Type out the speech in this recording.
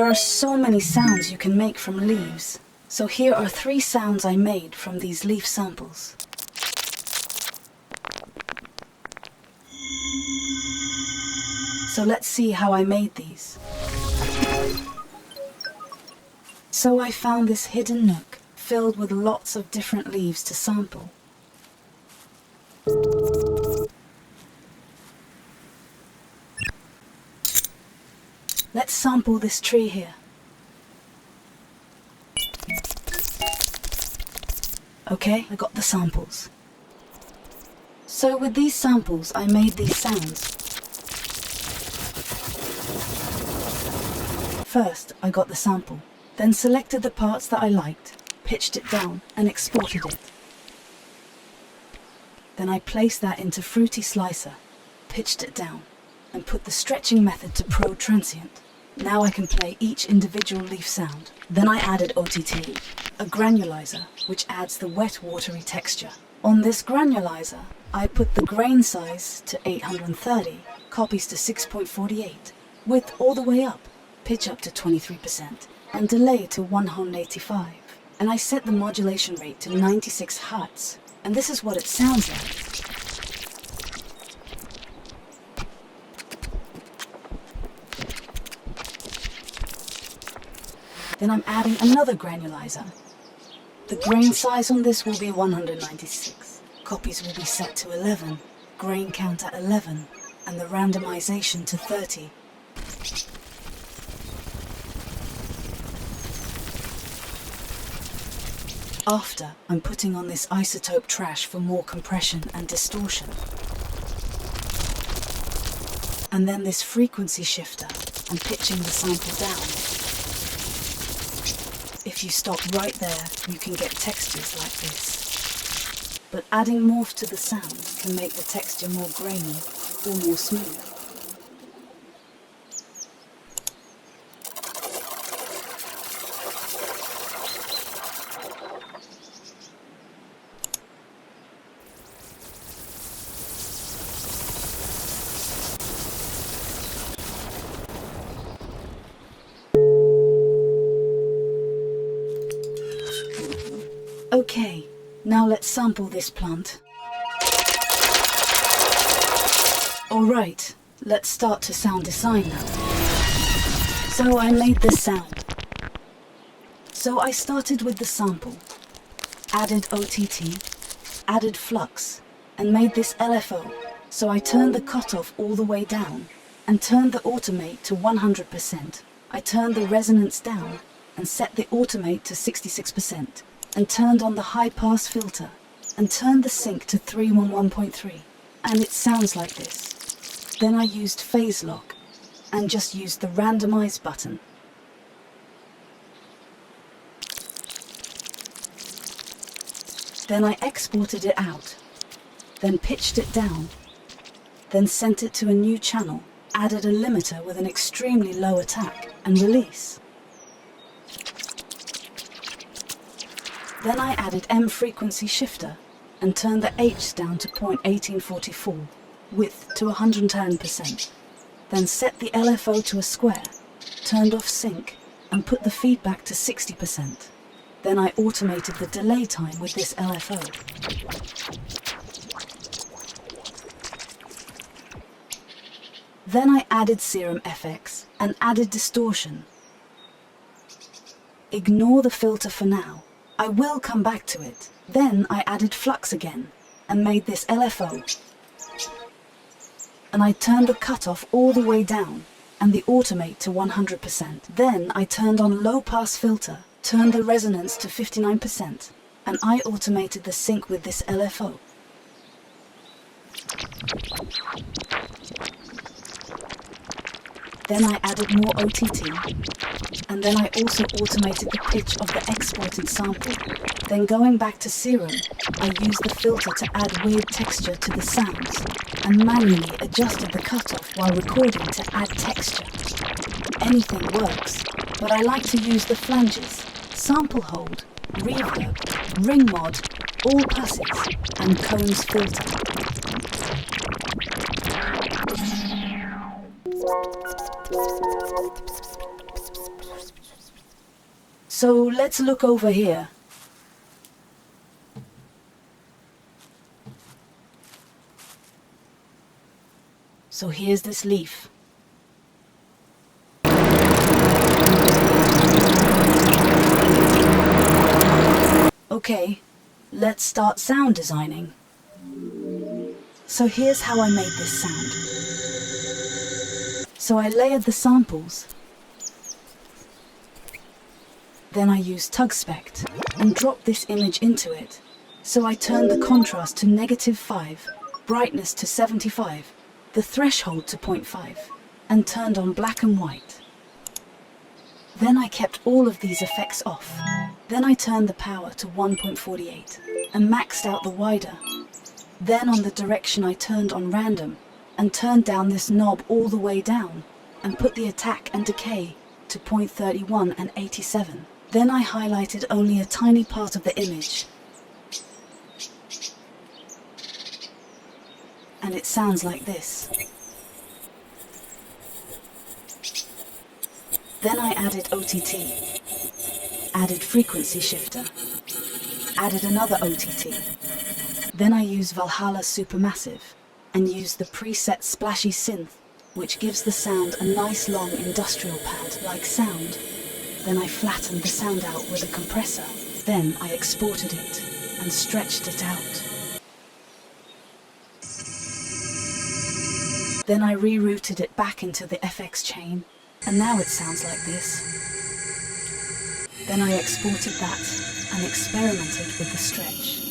are so many sounds you can make from leaves. So here are 3 sounds I made from these leaf samples. So let's see how I made these. So I found this hidden nook filled with lots of different leaves to sample. Let's sample this tree here. Okay, I got the samples. So with these samples, I made these sounds. First, I got the sample, then selected the parts that I liked, pitched it down, and exported it. Then I placed that into Fruity Slicer, pitched it down, and put the stretching method to Pro Transient. Now I can play each individual leaf sound. Then I added OTT, a granulizer, which adds the wet, watery texture. On this granulizer, I put the grain size to 830, copies to 6.48, width all the way up, pitch up to 23%, and delay to 185. And I set the modulation rate to 96 Hz, and this is what it sounds like. Then I'm adding another granulizer. The grain size on this will be 196. Copies will be set to 11, grain count at 11, and the randomization to 30. After, I'm putting on this isotope trash for more compression and distortion. And then this frequency shifter and pitching the sample down. If you stop right there, you can get textures like this. But adding morph to the sound can make the texture more grainy or more smooth. Okay, now let's sample this plant. Alright, let's start to sound design now. So I made this sound. So I started with the sample, added OTT, added flux, and made this LFO. So I turned the cutoff all the way down and turned the automate to 100%. I turned the resonance down and set the automate to 66%. And turned on the high-pass filter, and turned the sync to 311.3, and it sounds like this. Then I used phase lock, and just used the randomize button. Then I exported it out, then pitched it down, then sent it to a new channel, added a limiter with an extremely low attack, and release. Then I added M frequency shifter and turned the H down to 0.1844, width to 110%. Then set the LFO to a square, turned off sync and put the feedback to 60%. Then I automated the delay time with this LFO. Then I added Serum FX and added distortion. Ignore the filter for now. I will come back to it. Then I added flux again and made this LFO. And I turned the cutoff all the way down and the automate to 100%. Then I turned on low pass filter, turned the resonance to 59%, and I automated the sync with this LFO. Then I added more OTT, and then I also automated the pitch of the exported sample. Then going back to Serum, I used the filter to add weird texture to the sounds, and manually adjusted the cutoff while recording to add texture. Anything works, but I like to use the flanges, sample hold, reverb, ring mod, all passes, and cones filter. So let's look over here. So here's this leaf. Okay, let's start sound designing. So here's how I made this sound. So I layered the samples. Then I used TugSpect and dropped this image into it. So I turned the contrast to -5, brightness to 75, the threshold to 0.5, and turned on black and white. Then I kept all of these effects off. Then I turned the power to 1.48 and maxed out the wider. Then on the direction I turned on random and turned down this knob all the way down and put the attack and decay to 0.31 and 87. Then I highlighted only a tiny part of the image. And it sounds like this. Then I added OTT, added frequency shifter, added another OTT. Then I used Valhalla Supermassive and used the preset splashy synth, which gives the sound a nice long industrial pad-like sound. Then I flattened the sound out with a compressor. Then I exported it and stretched it out. Then I rerouted it back into the FX chain, and now it sounds like this. Then I exported that and experimented with the stretch.